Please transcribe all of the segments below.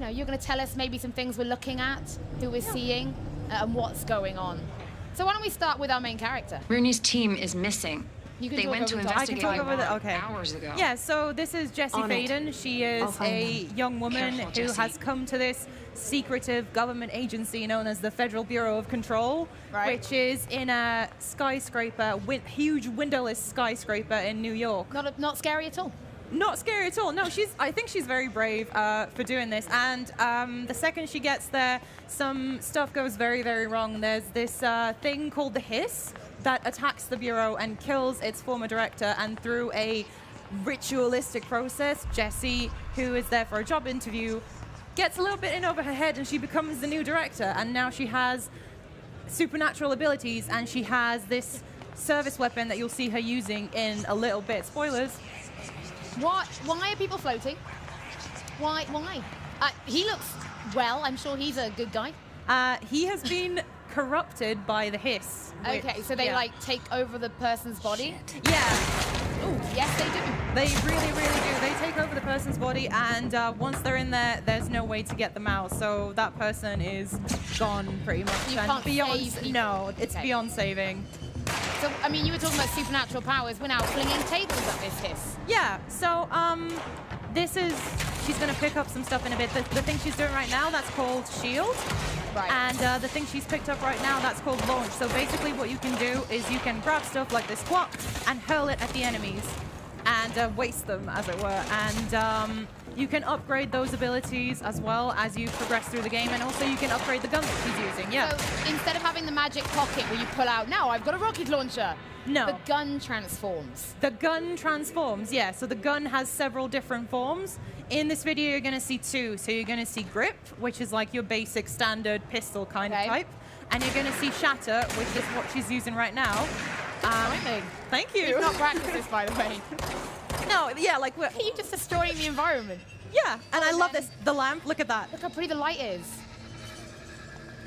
know, you're going to tell us maybe some things we're looking at, who we're seeing, and what's going on. So why don't we start with our main character? Rooney's team is missing. You can They talk went over to the top. I can investigate talk over the, okay. hours ago. Yeah, so this is Jesse On it. Fadens. She is I'll find a them. young woman Careful, who Jesse. has come to this secretive government agency known as the Federal Bureau of Control, Right. which is in a skyscraper, huge windowless skyscraper in New York. Not scary at all. Not scary at all. No, I think she's very brave for doing this. And the second she gets there, some stuff goes very, very wrong. There's this thing called the Hiss that attacks the Bureau and kills its former director. And through a ritualistic process, Jessie, who is there for a job interview, gets a little bit in over her head and she becomes the new director. And now she has supernatural abilities and she has this service weapon that you'll see her using in a little bit. Spoilers. Why are people floating? Why? He looks well. I'm sure he's a good guy. He has been corrupted by the Hiss. Okay, so they yeah. like take over the person's body? Yeah, Oh, yes they do. they really, really do. They take over the person's body, and once they're in there, there's no way to get them out. So that person is gone pretty much. You and can't beyond, save people. no, it's Okay. beyond saving. So, I mean, you were talking about supernatural powers. We're now flinging tables at this Hiss. Yeah, so this is, she's going to pick up some stuff in a bit. The thing she's doing right now, that's called Shield. Right. And the thing she's picked up right now, that's called Launch. So basically what you can do is you can grab stuff like this squat and hurl it at the enemies and waste them, as it were. And you can upgrade those abilities as well as you progress through the game. And also you can upgrade the gun that she's using, yeah. So instead of having the magic pocket where you pull out, now I've got a rocket launcher. No. The gun transforms. The gun transforms, yeah. So the gun has several different forms. In this video, you're going to see two. So you're going to see Grip, which is like your basic standard pistol kind of Okay. type. And you're going to see Shatter, which is what she's using right now. Timing. Thank you. You've not practiced this, by the way. No, yeah, like, Are you just destroying the environment? yeah. And I love then- this. The lamp, look at that. Look how pretty the light is.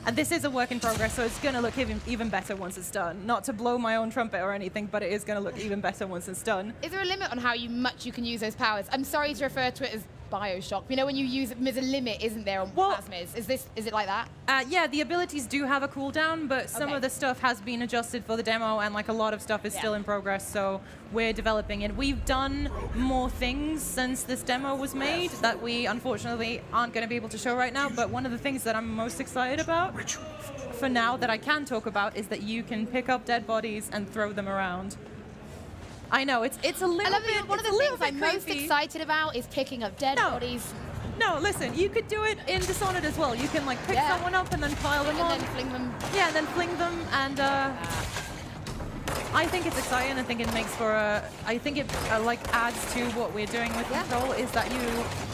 And this is a work in progress, so it's going to look even better once it's done. Not to blow my own trumpet or anything, but it is going to look even better once it's done. Is there a limit on how much you can use those powers? I'm sorry to refer to it as Bioshock. You know, when you use it, there's a limit, isn't there, on Well- plasmids? Is it like that? Yeah, the abilities do have a cooldown, but some Okay. of the stuff has been adjusted for the demo, and like a lot of stuff is Yeah. still in progress, so we're developing it. We've done more things since this demo was made that we unfortunately aren't going to be able to show right now, but one of the things that I'm most excited about for now that I can talk about is that you can pick up dead bodies and throw them around. I know, it's a little I love bit, that one of it's the a little things I'm bit most creepy. excited about is picking up dead No. bodies No, listen, you could do it in Dishonored as well. You can like pick Yeah. someone up and then pile them and on. then fling them. Yeah, and then fling them, and I think it's exciting. I think it makes for a. I think it like adds to what we're doing with Yeah. Control is that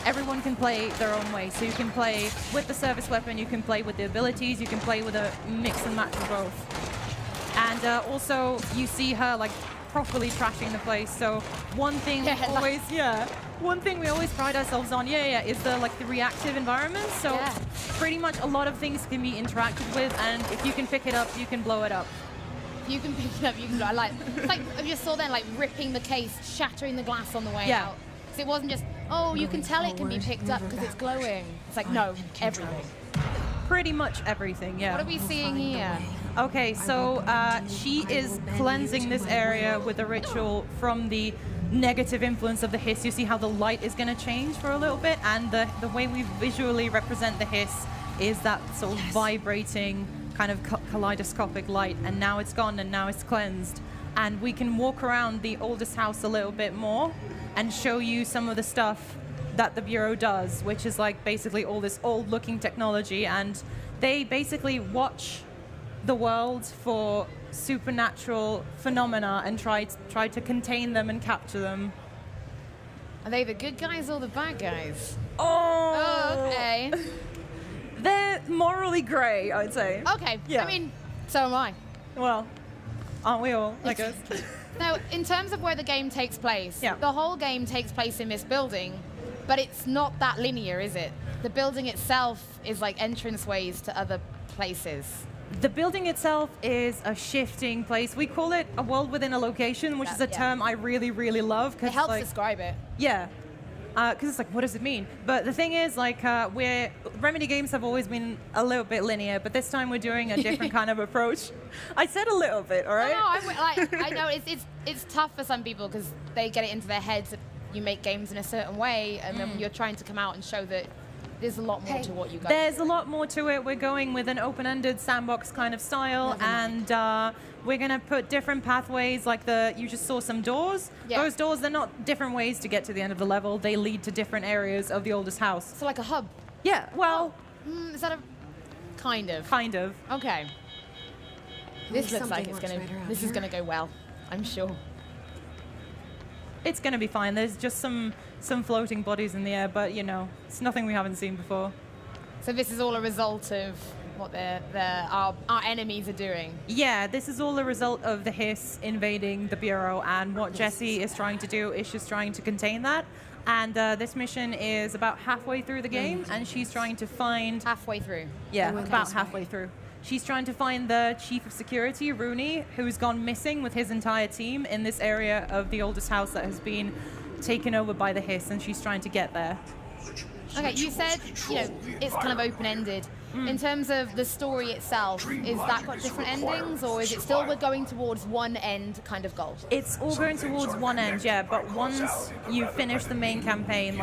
everyone can play their own way. So you can play with the service weapon, you can play with the abilities, you can play with a mix and match of both. And also you see her like properly trashing the place. So one thing Yeah, we always, one thing we always pride ourselves on, is the reactive environment. So Yeah. pretty much a lot of things can be interacted with, and if you can pick it up, you can blow it up. You can pick it up. You can. I like. It's like I just saw them like ripping the case, shattering the glass on the way Yeah. out. So it wasn't just you can tell it can be picked up because it's glowing. It's like no, everything. Pretty much everything, yeah. What are we seeing here? Okay, so she is cleansing this area with a ritual from the negative influence of the Hiss. You see how the light is going to change for a little bit, and the way we visually represent the Hiss is that sort of vibrating kind of kaleidoscopic light, and now it's gone and now it's cleansed. And we can walk around the oldest house a little bit more and show you some of the stuff that the Bureau does, which is like basically all this old looking technology, and they basically watch the world for supernatural phenomena and try to contain them and capture them. Are they the good guys or the bad guys? Oh, Okay. They're morally grey, I'd say. Okay. Yeah. I mean, so am I. Well, aren't we all, I guess? Now, in terms of where the game takes place, Yeah. the whole game takes place in this building, but it's not that linear, is it? The building itself is like entranceways to other places. The building itself is a shifting place. We call it a world within a location, which is a Yeah. term I really, really love. It 'cause, helps like, describe it. yeah. Because it's like, what does it mean? But the thing is, like, Remedy games have always been a little bit linear, but this time we're doing a different kind of approach. I said a little bit, all right? No, I know it's tough for some people because they get it into their heads that you make games in a certain way, and then you're trying to come out and show that there's a lot more to what you guys There's a lot more to it. We're going with an open-ended sandbox kind of style, and we're going to put different pathways, like you just saw some doors. Yeah. Those doors, they're not different ways to get to the end of the level. They lead to different areas of the oldest house. So like a hub. Yeah, well... Is that a... Kind of. Kind of. Okay. This looks like it's going to... This is going to go well, I'm sure. It's going to be fine. There's just some floating bodies in the air, but, you know, it's nothing we haven't seen before. So this is all a result of what our enemies are doing. Yeah, this is all a result of the Hiss invading the Bureau, and what Jesse is trying to do is she's trying to contain that. And this mission is about halfway through the game, and she's trying to find... Halfway through. Yeah, about halfway through. She's trying to find the Chief of Security, Rooney, who's gone missing with his entire team in this area of the oldest house that has been taken over by the Hiss, and she's trying to get there. Okay, you said, you know, it's kind of open-ended. In terms of the story itself, is that got different endings, or is it still we're going towards one end kind of goal? It's all going towards one end, yeah, but once you finish the main campaign,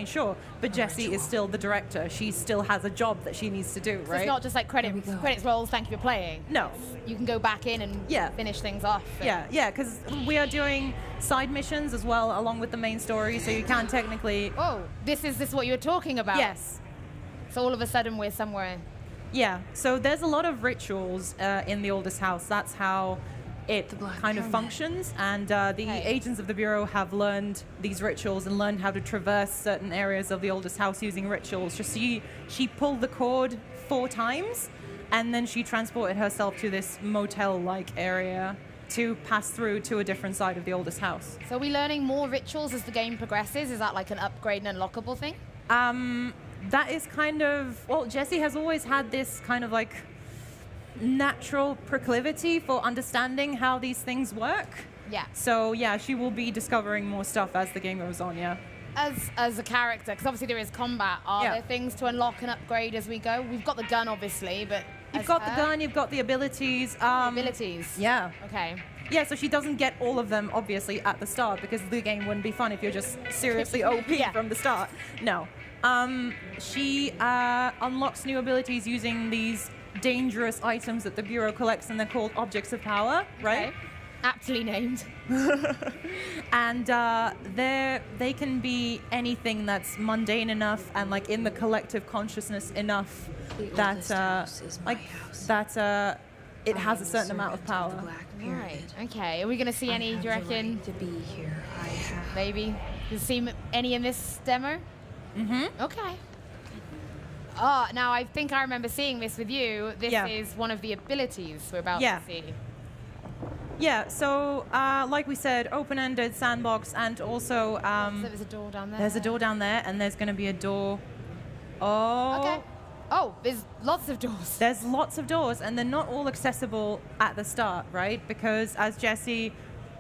sure, but Jessie is still the director. She still has a job that she needs to do, right? So it's not just like credits rolls, thank you for playing. No. You can go back in and finish things off. Yeah, because we are doing side missions as well, along with the main story, so you can technically... Oh, this is what you were talking about? Yes. So all of a sudden we're somewhere. Yeah, so there's a lot of rituals in the oldest house. That's how it kind of functions. And the agents of the Bureau have learned these rituals and learned how to traverse certain areas of the oldest house using rituals. Just she pulled the cord 4 times, and then she transported herself to this motel-like area to pass through to a different side of the oldest house. So are we learning more rituals as the game progresses? Is that like an upgrade and unlockable thing? That is kind of, well, Jessie has always had this kind of like natural proclivity for understanding how these things work. Yeah. So yeah, she will be discovering more stuff as the game goes on, yeah. As a character, because obviously there is combat, are there things to unlock and upgrade as we go? We've got the gun, obviously, but... You've got the gun, you've got the abilities. Abilities? Yeah. Okay. Yeah, so she doesn't get all of them, obviously, at the start, because the game wouldn't be fun if you're just seriously OP from the start. No. She unlocks new abilities using these dangerous items that the Bureau collects, and they're called objects of power, right? Okay. Aptly named. And they can be anything that's mundane enough and like in the collective consciousness enough that it has a certain amount of power. Right. Okay. Are we going to see any? Do you reckon? To be here, I have. Maybe. Does see any in this demo? Okay. Oh, now I think I remember seeing this with you. This is one of the abilities we're about to see. Yeah, so like we said, open-ended sandbox, and also... so there's a door down there. There's a door down there, and there's going to be a door... Oh. Okay. Oh, there's lots of doors. There's lots of doors, and they're not all accessible at the start, right? Because as Jessie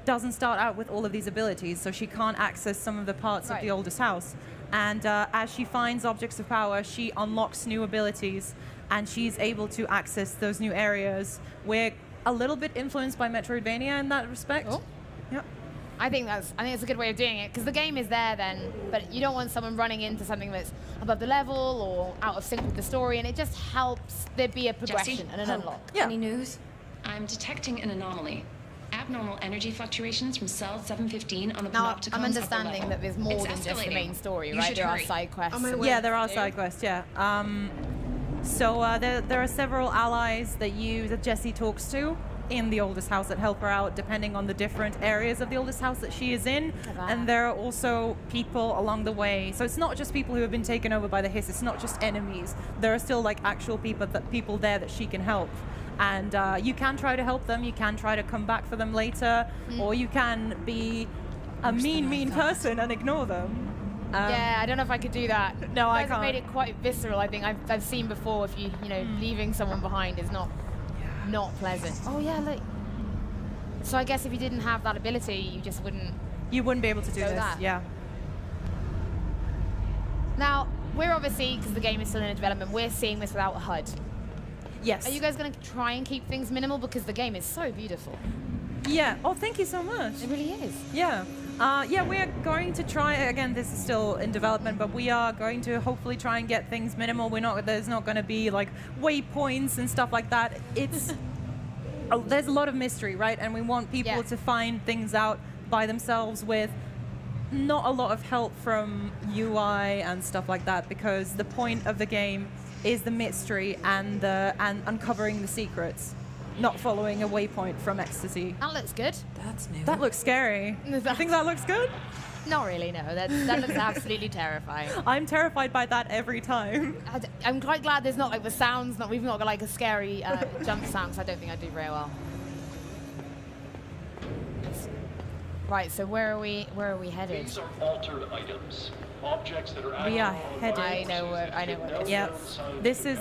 doesn't start out with all of these abilities, so she can't access some of the parts of the oldest house. And as she finds objects of power, she unlocks new abilities, and she's able to access those new areas. We're a little bit influenced by Metroidvania in that respect. Oh. Yep. I think it's a good way of doing it, because the game is there then, but you don't want someone running into something that's above the level or out of sync with the story, and it just helps there be a progression Jesse? and an unlock. Yeah. Any news? I'm detecting an anomaly. Abnormal energy fluctuations from cell 715 on the Now, panopticons I'm understanding upper level. that there's more It's than just the escalating. main story, You right? should There are hurry. side quests. On my and way. Yeah, there are stuff side too. quests, yeah. So there are several allies that Jessie talks to in the oldest house that help her out depending on the different areas of the oldest house that she is in. Wow. And there are also people along the way. So it's not just people who have been taken over by the Hiss, it's not just enemies. There are still like actual people there that she can help. And you can try to help them, you can try to come back for them later, or you can be a mean person and ignore them. Yeah, I don't know if I could do that. No, I You guys have can't. made it quite visceral. I think I've seen before. If you leaving someone behind is not pleasant. Oh yeah, look. So I guess if you didn't have that ability, you just wouldn't. You wouldn't be able to do So this, that. yeah. Now, we're obviously, because the game is still in development, we're seeing this without a HUD. Yes. Are you guys going to try and keep things minimal? Because the game is so beautiful. Yeah. Oh, thank you so much. It really is. Yeah. Yeah, we are going to try, again, this is still in development, but we are going to hopefully try and get things minimal. There's not going to be like waypoints and stuff like that. It's, there's a lot of mystery, right? And we want people to find things out by themselves with not a lot of help from UI and stuff like that, because the point of the game is the mystery and uncovering the secrets, not following a waypoint from ecstasy. That looks good. That's new. That looks scary. I think that looks good. Not really, no. That looks absolutely terrifying. I'm terrified by that every time. I'm quite glad there's not like the sounds. We've not got like a scary jump sound, because I don't think I do very well. Right, so where are we headed? These are altered items. Objects that are We are headed. I know where it is. Yep. This is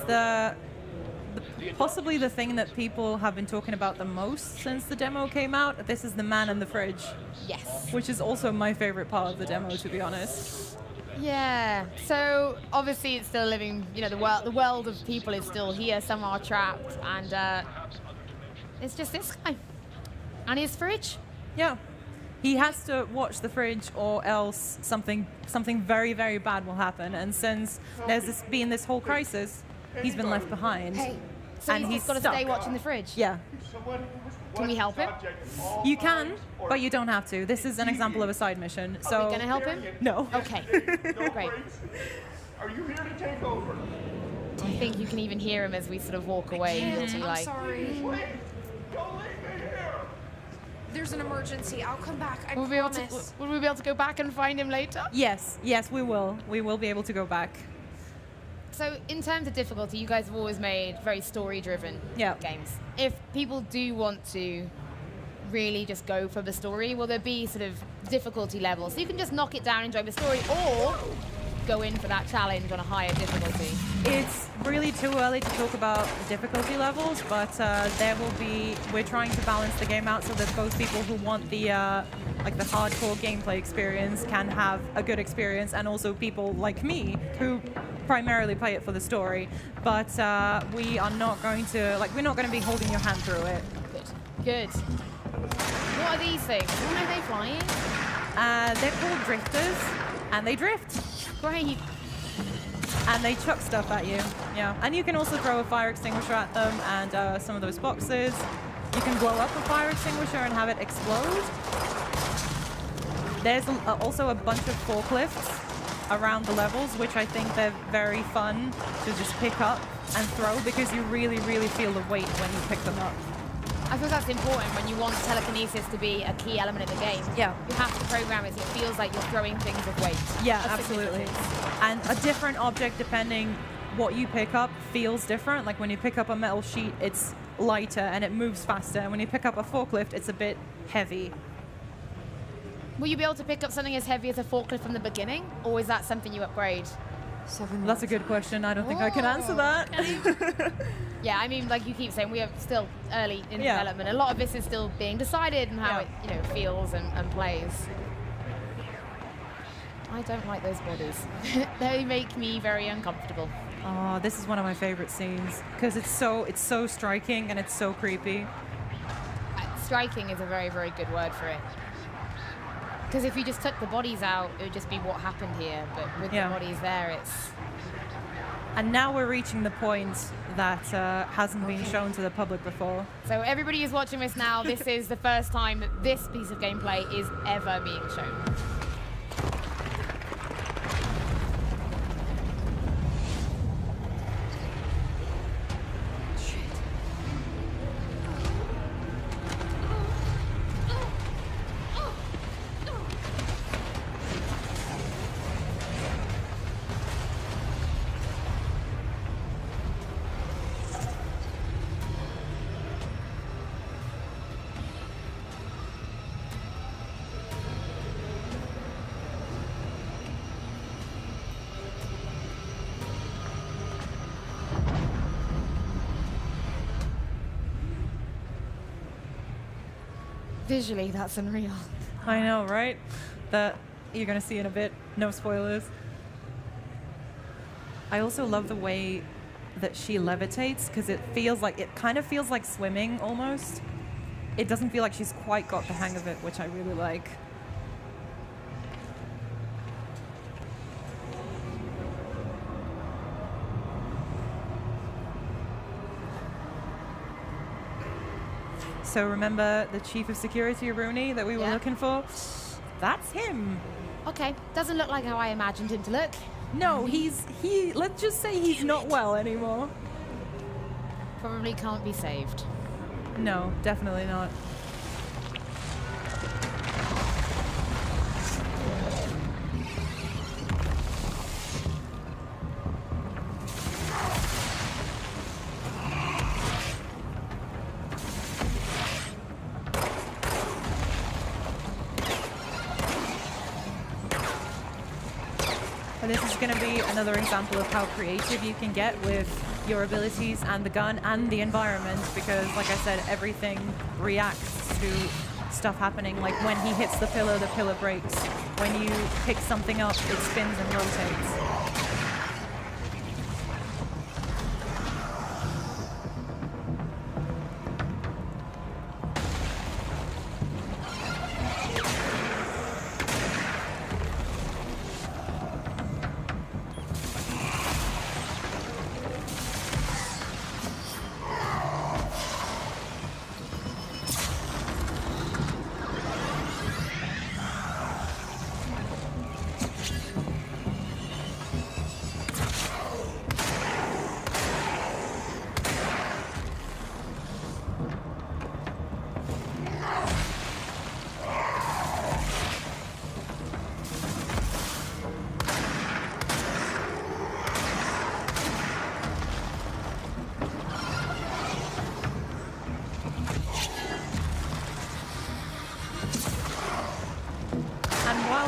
possibly the thing that people have been talking about the most since the demo came out. This is the man in the fridge. Yes. Which is also my favorite part of the demo, to be honest. Yeah. So obviously it's still living. You know, the world of people is still here. Some are trapped, and it's just this guy and his fridge. Yeah. He has to watch the fridge, or else something very, very bad will happen. And since there's been this whole crisis, he's been left behind. So and he's got to stuck. stay watching the fridge. Yeah. Can we help him? You can, but you don't have to. This is an example of a side mission. So Are we gonna help him? No. Okay. Great. Are you here to take over? I think you can even hear him as we sort of walk away. He'll be I'm like, sorry. Don't leave me here. There's an emergency. I'll come back. I will promise. we be able to go back and find him later? Yes, we will. We will be able to go back. So in terms of difficulty, you guys have always made very story-driven games. If people do want to really just go for the story, will there be sort of difficulty levels? So you can just knock it down, enjoy the story, or go in for that challenge on a higher difficulty. It's really too early to talk about difficulty levels, but there will be. We're trying to balance the game out so that both people who want the like the hardcore gameplay experience can have a good experience, and also people like me who primarily play it for the story. But we are not going to we're not going to be holding your hand through it. Good. What are these things? When are they flying? They're called drifters, and they drift. Great. And they chuck stuff at you. Yeah. And you can also throw a fire extinguisher at them, and some of those boxes. You can blow up a fire extinguisher and have it explode. There's also a bunch of forklifts around the levels, which I think they're very fun to just pick up and throw, because you really, really feel the weight when you pick them up. I suppose that's important when you want telekinesis to be a key element of the game. Yeah. You have to program it so it feels like you're throwing things of weight. Yeah, absolutely. And a different object, depending what you pick up, feels different. Like when you pick up a metal sheet, it's lighter and it moves faster. And when you pick up a forklift, it's a bit heavy. Will you be able to pick up something as heavy as a forklift from the beginning, or is that something you upgrade? That's a good question. I don't think I can answer that. Okay. Yeah, I mean, like you keep saying, we are still early in development. A lot of this is still being decided and how it, feels and plays. I don't like those bodies. They make me very uncomfortable. Oh, this is one of my favorite scenes because it's so striking and it's so creepy. Striking is a very, very good word for it. Because if you just took the bodies out, it would just be what happened here. But with the bodies there, it's... And now we're reaching the point that hasn't been shown to the public before. So everybody who's watching this now, this is the first time that this piece of gameplay is ever being shown. Visually, that's unreal. I know, right? That you're going to see in a bit. No spoilers. I also love the way that she levitates, because it kind of feels like swimming almost. It doesn't feel like she's quite got the hang of it, which I really like. So remember the chief of security, Rooney, that we were looking for? That's him. Okay, doesn't look like how I imagined him to look. No, let's just say he's not well anymore. Probably can't be saved. No, definitely not. But this is going to be another example of how creative you can get with your abilities and the gun and the environment, because, like I said, everything reacts to stuff happening. Like when he hits the pillar breaks. When you pick something up, it spins and rotates.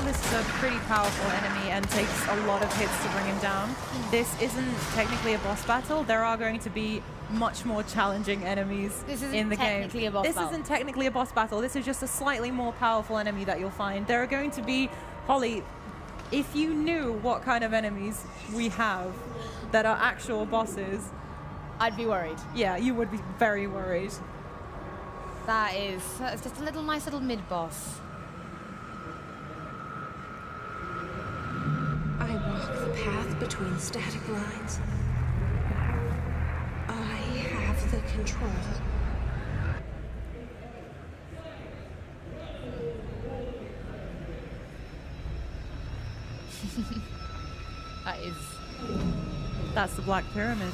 This is a pretty powerful enemy and takes a lot of hits to bring him down. This isn't technically a boss battle. There are going to be much more challenging enemies in the game. This isn't technically a boss battle. This is just a slightly more powerful enemy that you'll find. There are going to be, Holly, if you knew what kind of enemies we have that are actual bosses, I'd be worried. Yeah, you would be very worried. That's just a nice little mid-boss. I walk the path between static lines. I have the control. That's the Black Pyramid.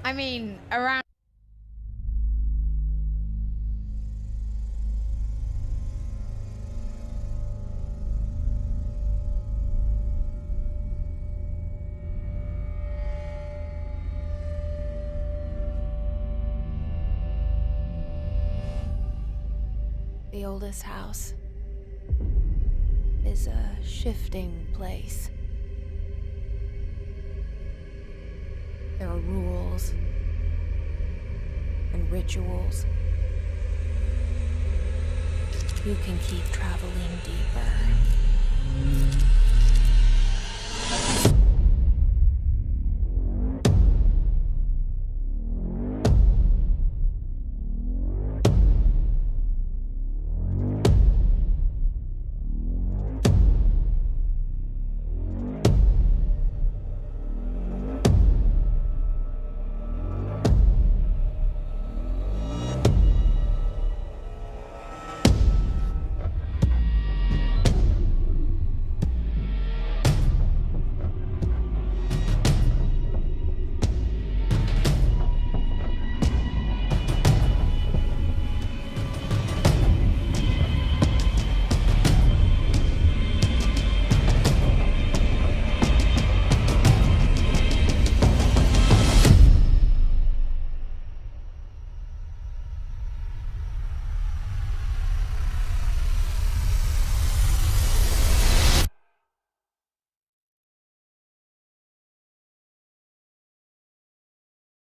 I mean, around... The oldest house is a shifting place. There are rules and rituals. You can keep traveling deeper.